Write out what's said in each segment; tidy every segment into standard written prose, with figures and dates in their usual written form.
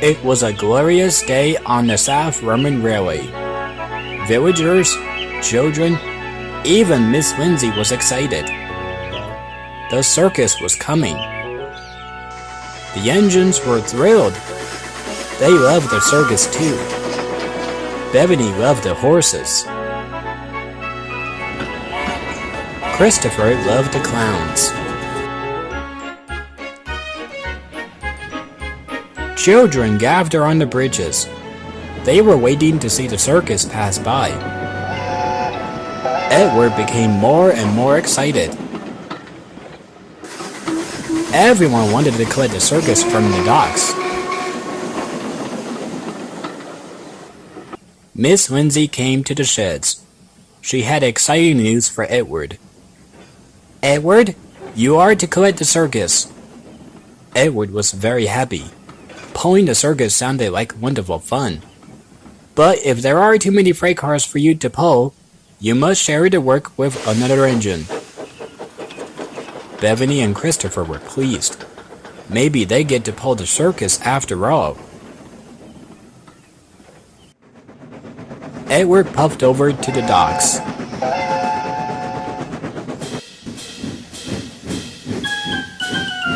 It was a glorious day on the South Roman Railway. Villagers, children, even Miss Lindsay was excited. The circus was coming. The engines were thrilled. They loved the circus too. Bethany loved the horses. Christopher loved the clowns. Children gathered on the bridges. They were waiting to see the circus pass by. Edward became more and more excited. Everyone wanted to collect the circus from the docks. Miss Lindsay came to the sheds. She had exciting news for Edward. Edward, you are to collect the circus. Edward was very happy. Pulling the circus sounded like wonderful fun. But if there are too many freight cars for you to pull, you must share the work with another engine. Bethany and Christopher were pleased. Maybe they get to pull the circus after all. Edward puffed over to the docks.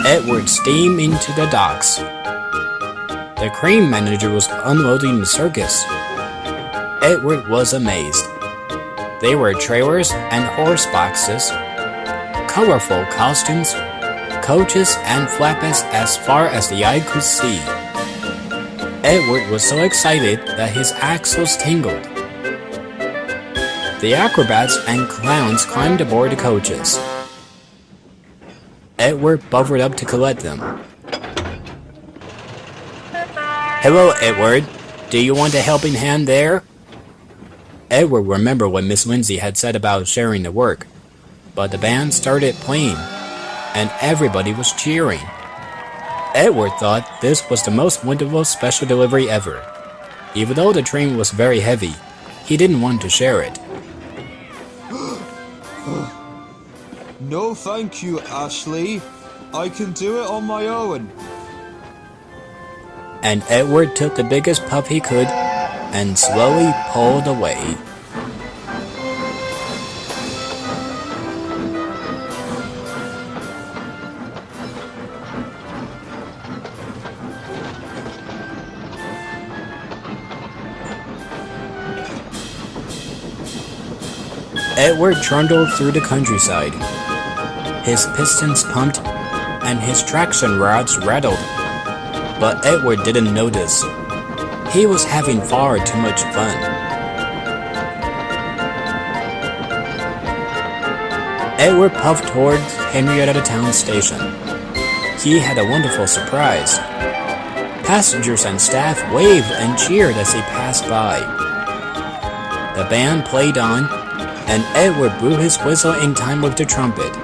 Edward steamed into the docks. The crane manager was unloading the circus. Edward was amazed. There were trailers and horse boxes, colorful costumes, coaches and flatbeds as far as the eye could see. Edward was so excited that his axles tingled. The acrobats and clowns climbed aboard the coaches. Edward buffered up to collect them. Hello, Edward. Do you want a helping hand there? Edward remembered what Miss Lindsay had said about sharing the work, but the band started playing, and everybody was cheering. Edward thought this was the most wonderful special delivery ever. Even though the train was very heavy, he didn't want to share it. No thank you, Ashley. I can do it on my own. And Edward took the biggest puff he could and slowly pulled away. Edward trundled through the countryside. His pistons pumped and his traction rods rattled. But Edward didn't notice. He was having far too much fun. Edward puffed towards Henrietta Town Station. He had a wonderful surprise. Passengers and staff waved and cheered as he passed by. The band played on, and Edward blew his whistle in time with the trumpet.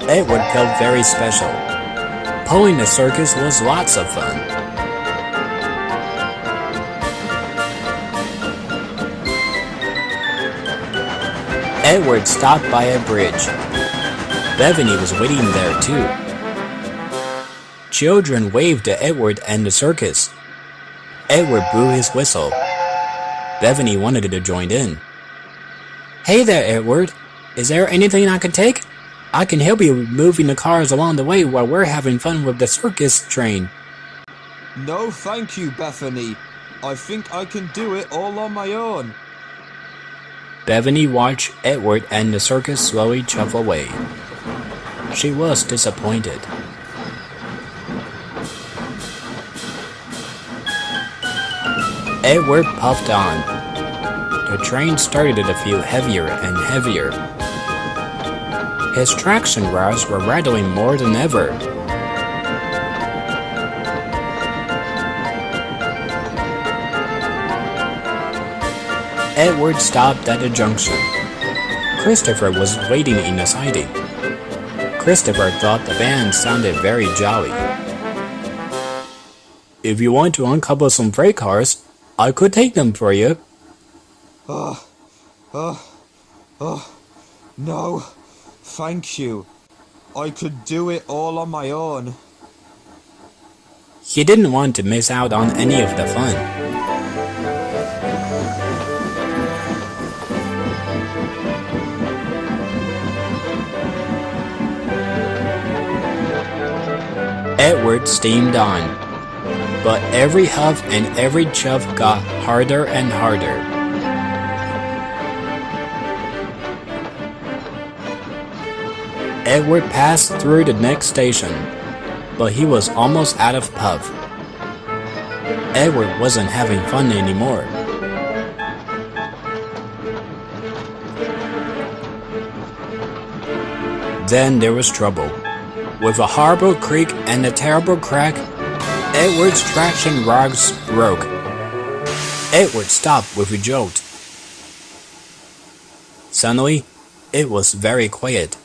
Edward felt very special. Pulling the circus was lots of fun. Edward stopped by a bridge. Bethany was waiting there too. Children waved to Edward and the circus. Edward blew his whistle. Bethany wanted to join in. Hey there, Edward. Is there anything I can take? I can help you moving the cars along the way while we're having fun with the circus train. No thank you, Bethany. I think I can do it all on my own. Bethany watched Edward and the circus slowly chuff away. She was disappointed. Edward puffed on. The train started to feel heavier and heavier. His traction rods were rattling more than ever. Edward stopped at a junction. Christopher was waiting in the siding. Christopher thought the band sounded very jolly. If you want to uncouple some freight cars, I could take them for you. No, thank you. I could do it all on my own. He didn't want to miss out on any of the fun. Edward steamed on, but every huff and every chuff got harder and harder. Edward passed through the next station, but he was almost out of puff. Edward wasn't having fun anymore. Then there was trouble. With a horrible creak and a terrible crack, Edward's traction rods broke. Edward stopped with a jolt. Suddenly, it was very quiet.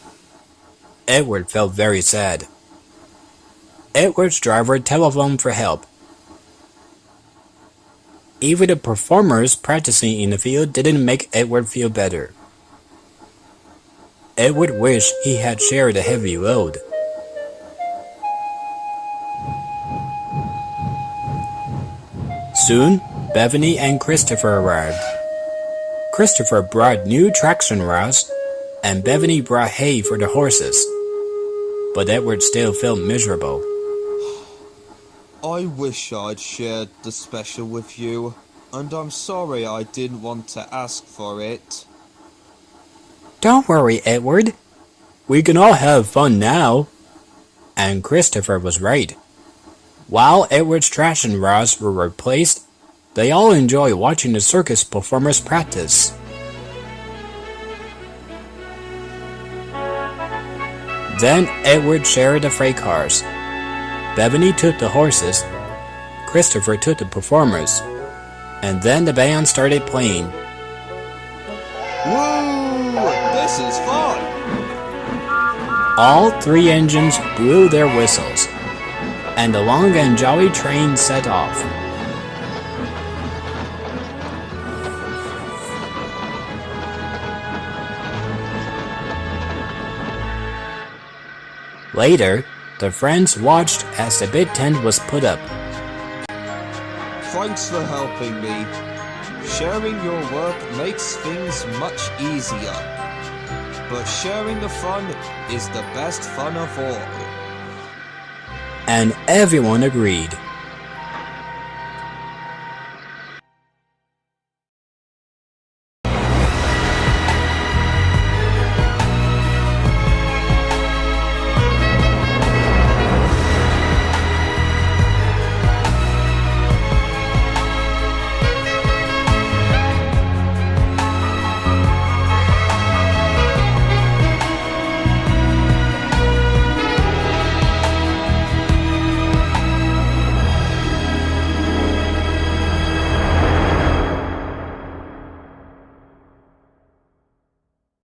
Edward felt very sad. Edward's driver telephoned for help. Even the performers practicing in the field didn't make Edward feel better. Edward wished he had shared a heavy load. Soon, Bethany and Christopher arrived. Christopher brought new traction rods, and Bethany brought hay for the horses. But Edward still felt miserable. I wish I'd shared the special with you, and I'm sorry I didn't want to ask for it. Don't worry, Edward. We can all have fun now. And Christopher was right. While Edward's traction rods were replaced, they all enjoyed watching the circus performers practice. Then Edward shared the freight cars. Bethany took the horses, Christopher took the performers, and then the band started playing. Woo! This is fun! All three engines blew their whistles, and the long and jolly train set off. Later, the friends watched as the big tent was put up. Thanks for helping me. Sharing your work makes things much easier. But sharing the fun is the best fun of all. And everyone agreed.